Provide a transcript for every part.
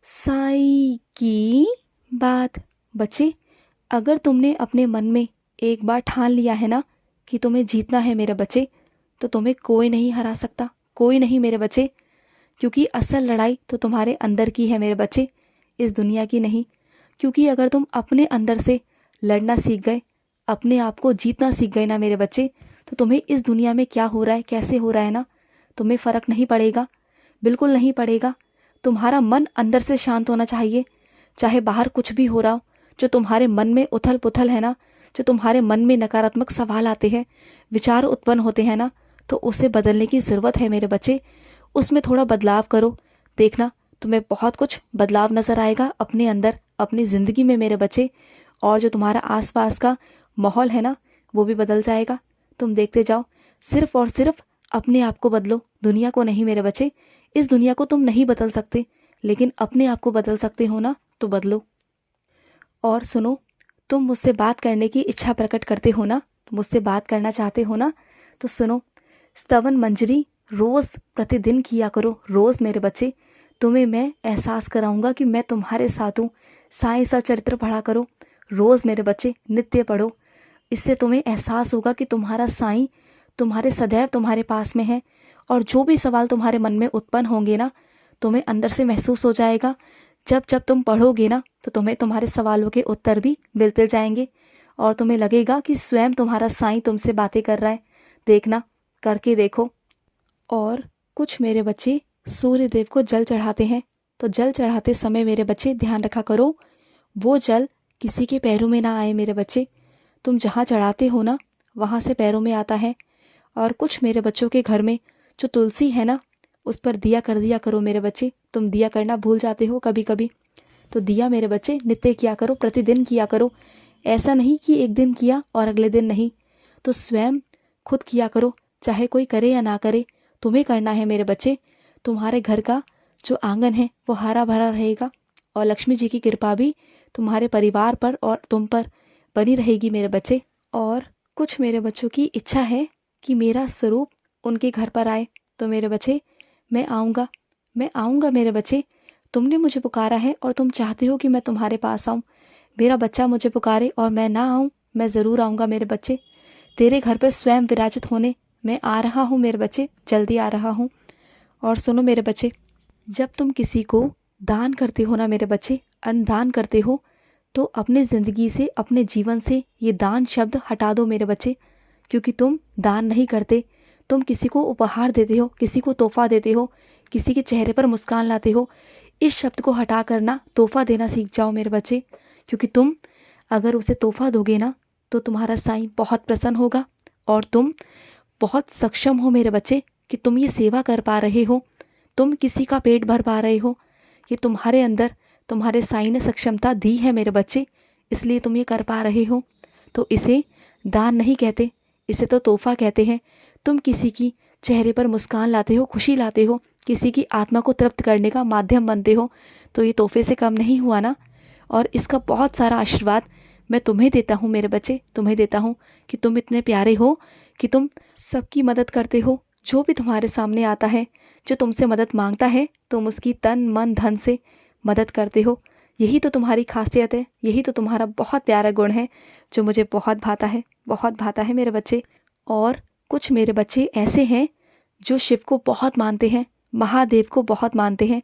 साई की बात। बच्चे, अगर तुमने अपने मन में एक बार ठान लिया है ना कि तुम्हें जीतना है मेरे बच्चे, तो तुम्हें कोई नहीं हरा सकता, कोई नहीं मेरे बच्चे। क्योंकि असल लड़ाई तो तुम्हारे अंदर की है मेरे बच्चे, इस दुनिया की नहीं। क्योंकि अगर तुम अपने अंदर से लड़ना सीख गए, अपने आप को जीतना सीख गए ना मेरे बच्चे, तो तुम्हें इस दुनिया में क्या हो रहा है, कैसे हो रहा है ना, तुम्हें फ़र्क नहीं पड़ेगा, बिल्कुल नहीं पड़ेगा। तुम्हारा मन अंदर से शांत होना चाहिए। चाहे बाहर कुछ भी हो रहा हो, जो तुम्हारे मन में उथल पुथल है ना, जो तुम्हारे मन में नकारात्मक सवाल आते हैं, विचार उत्पन्न होते हैं ना, तो उसे बदलने की ज़रूरत है मेरे बच्चे। उसमें थोड़ा बदलाव करो, देखना तुम्हें बहुत कुछ बदलाव नज़र आएगा अपने अंदर, अपनी ज़िंदगी में मेरे बच्चे। और जो तुम्हारा आसपास का माहौल है ना, वो भी बदल जाएगा। तुम देखते जाओ, सिर्फ और सिर्फ अपने आप को बदलो, दुनिया को नहीं मेरे बच्चे। इस दुनिया को तुम नहीं बदल सकते, लेकिन अपने आप को बदल सकते हो ना, तो बदलो। और सुनो, तुम मुझसे बात करने की इच्छा प्रकट करते हो ना, मुझसे बात करना चाहते हो ना, तो सुनो, स्तवन मंजरी रोज़ प्रतिदिन किया करो, रोज़ मेरे बच्चे। तुम्हें मैं एहसास कराऊंगा कि मैं तुम्हारे साथ हूँ। साईं सचरित्र पढ़ा करो रोज़ मेरे बच्चे, नित्य पढ़ो। इससे तुम्हें एहसास होगा कि तुम्हारा साईं तुम्हारे सदैव तुम्हारे पास में है। और जो भी सवाल तुम्हारे मन में उत्पन्न होंगे ना, तुम्हें अंदर से महसूस हो जाएगा। जब जब तुम पढ़ोगे ना, तो तुम्हें तुम्हारे सवालों के उत्तर भी मिलते जाएंगे, और तुम्हें लगेगा कि स्वयं तुम्हारा साईं तुमसे बातें कर रहा है। देखना, करके देखो। और कुछ मेरे बच्चे सूर्य देव को जल चढ़ाते हैं, तो जल चढ़ाते समय मेरे बच्चे ध्यान रखा करो, वो जल किसी के पैरों में ना आए मेरे बच्चे। तुम जहाँ चढ़ाते हो ना, वहाँ से पैरों में आता है। और कुछ मेरे बच्चों के घर में जो तुलसी है ना, उस पर दिया कर दिया करो मेरे बच्चे। तुम दिया करना भूल जाते हो कभी कभी, तो दिया मेरे बच्चे नित्य किया करो, प्रतिदिन किया करो। ऐसा नहीं कि एक दिन किया और अगले दिन नहीं, तो स्वयं खुद किया करो, चाहे कोई करे या ना करे, तुम्हें करना है मेरे बच्चे। तुम्हारे घर का जो आंगन है वो हरा भरा रहेगा, और लक्ष्मी जी की कृपा भी तुम्हारे परिवार पर और तुम पर बनी रहेगी मेरे बच्चे। और कुछ मेरे बच्चों की इच्छा है कि मेरा स्वरूप उनके घर पर आए, तो मेरे बच्चे मैं आऊँगा, मैं आऊँगा मेरे बच्चे। तुमने मुझे पुकारा है और तुम चाहते हो कि मैं तुम्हारे पास आऊँ। मेरा बच्चा मुझे पुकारे और मैं ना आऊँ, मैं ज़रूर आऊँगा मेरे बच्चे। तेरे घर पर स्वयं विराजित होने मैं आ रहा हूँ मेरे बच्चे, जल्दी आ रहा हूँ। और सुनो मेरे बच्चे, जब तुम किसी को दान करते हो ना मेरे बच्चे, अन्नदान करते हो, तो अपने ज़िंदगी से, अपने जीवन से ये दान शब्द हटा दो मेरे बच्चे। क्योंकि तुम दान नहीं करते, तुम किसी को उपहार देते हो, किसी को तोहफा देते हो, किसी के चेहरे पर मुस्कान लाते हो। इस शब्द को हटा करना तोहफा देना सीख जाओ मेरे बच्चे। क्योंकि तुम अगर उसे तोहफा दोगे ना, तो तुम्हारा साईं बहुत प्रसन्न होगा, और तुम बहुत सक्षम हो मेरे बच्चे कि तुम ये सेवा कर पा रहे हो, तुम किसी का पेट भर पा रहे हो। ये तुम्हारे अंदर तुम्हारे साईं ने सक्षमता दी है मेरे बच्चे, इसलिए तुम ये कर पा रहे हो। तो इसे दान नहीं कहते, इसे तो तोहफा कहते हैं। तुम किसी की चेहरे पर मुस्कान लाते हो, खुशी लाते हो, किसी की आत्मा को तृप्त करने का माध्यम बनते हो, तो ये तोहफे से कम नहीं हुआ ना। और इसका बहुत सारा आशीर्वाद मैं तुम्हें देता हूँ मेरे बच्चे, तुम्हें देता हूँ कि तुम इतने प्यारे हो, कि तुम सबकी मदद करते हो। जो भी तुम्हारे सामने आता है, जो तुमसे मदद मांगता है, तुम उसकी तन मन धन से मदद करते हो। यही तो तुम्हारी खासियत है, यही तो तुम्हारा बहुत प्यारा गुण है, जो मुझे बहुत भाता है, बहुत भाता है मेरे बच्चे। और कुछ मेरे बच्चे ऐसे हैं जो शिव को बहुत मानते हैं, महादेव को बहुत मानते हैं,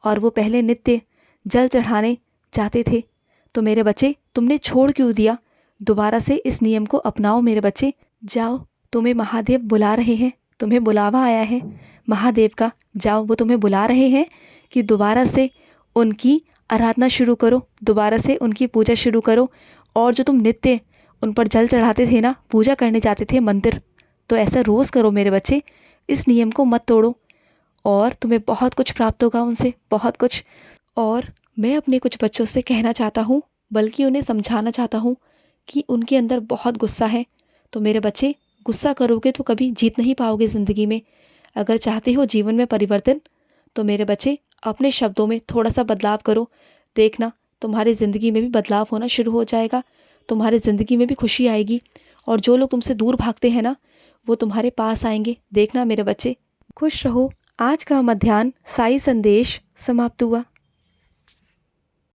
और वो पहले नित्य जल चढ़ाने जाते थे। तो मेरे बच्चे, तुमने छोड़ क्यों दिया? दोबारा से इस नियम को अपनाओ मेरे बच्चे। जाओ, तुम्हें महादेव बुला रहे हैं, तुम्हें बुलावा आया है महादेव का। जाओ, वो तुम्हें बुला रहे हैं कि दोबारा से उनकी आराधना शुरू करो, दोबारा से उनकी पूजा शुरू करो। और जो तुम नित्य उन पर जल चढ़ाते थे ना, पूजा करने जाते थे मंदिर, तो ऐसा रोज़ करो मेरे बच्चे। इस नियम को मत तोड़ो, और तुम्हें बहुत कुछ प्राप्त होगा उनसे, बहुत कुछ। और मैं अपने कुछ बच्चों से कहना चाहता हूँ, बल्कि उन्हें समझाना चाहता हूँ कि उनके अंदर बहुत गुस्सा है। तो मेरे बच्चे, गुस्सा करोगे तो कभी जीत नहीं पाओगे ज़िंदगी में। अगर चाहते हो जीवन में परिवर्तन, तो मेरे बच्चे अपने शब्दों में थोड़ा सा बदलाव करो। देखना, तुम्हारी ज़िंदगी में भी बदलाव होना शुरू हो जाएगा, तुम्हारी ज़िंदगी में भी खुशी आएगी। और जो लोग तुमसे दूर भागते हैं ना, वो तुम्हारे पास आएंगे। देखना मेरे बच्चे, खुश रहो। आज का मध्याह्न साई संदेश समाप्त हुआ।